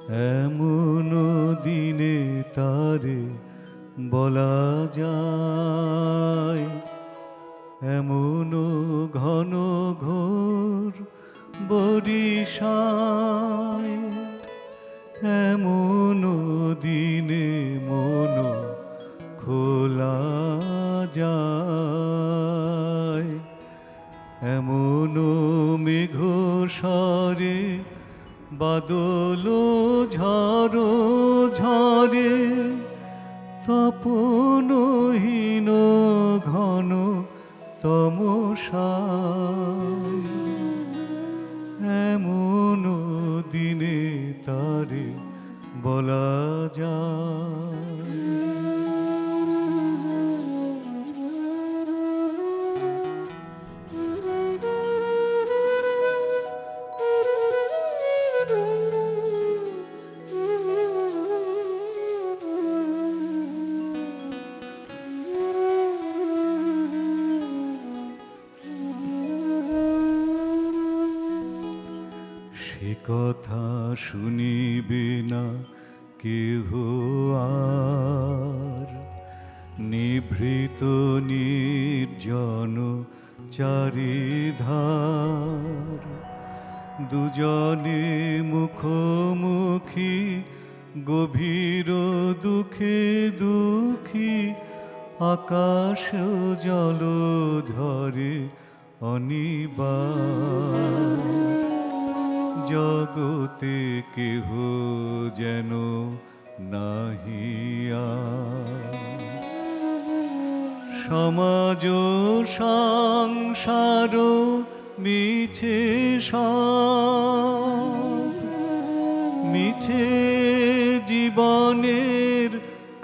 এমন দিনে তারে বলা যায়, এমন ঘন ঘোর বরিশায়, এমন দিনে মন খোলা যায়, এমন মেঘ সারে বাদল ঝড়ো ঝরে, তপনহীন ঘন তমসায়, এমন দিনে তারে বলা যায়। সে কথা শুনিবে না কেহ আর, নিভৃত নির্জন চারিধার, দুজনে মুখোমুখি গভীর দুঃখে দুঃখী, আকাশ জল ঝরে অনিবার, জগতে কেহ যেন নাহিয়া, সমাজ সংসার মিছে সব, মিছে জীবনের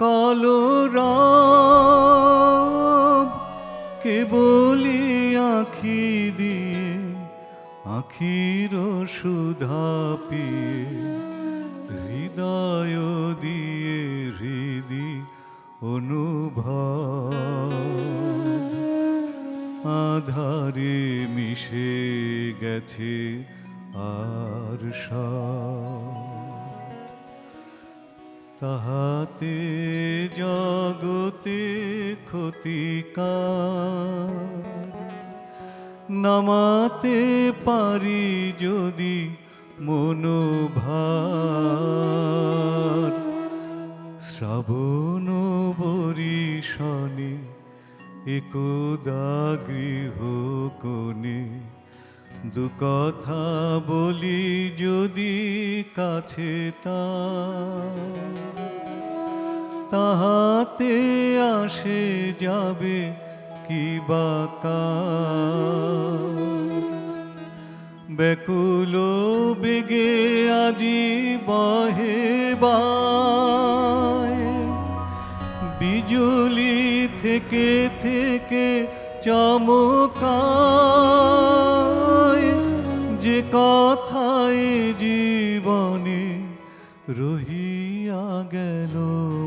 কলরব, কেবলি আঁখি দিয়ে আখির সুধা পিয়ে, হৃদয় দিয়ে হৃদি অনুভব, আধারে মিশে গেছে আর সব, তাহাতে জগতে ক্ষতিকার, নামাতে পারি যদি মনোভার, শ্রাবণ বরিশনে একদা গৃহ কোণে, দু কথা বলি যদি কাছে তাহাতে আসে যাবে কি বা কার, ব্যাকুল বেগে আজি বহে বায়, বিজুলি থেকে থেকে চমকায়, যে কথায় জীবনে রহিয়া গেল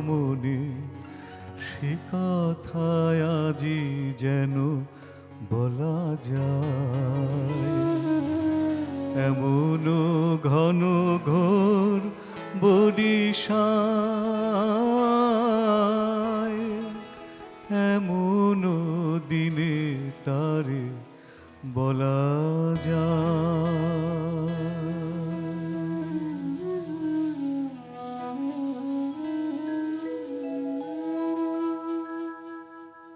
মনে, সে কথায় আজি যেন বলা যায়, এমন ঘন ঘোর বরিশায়, এমন দিনে তারে বলা যায়।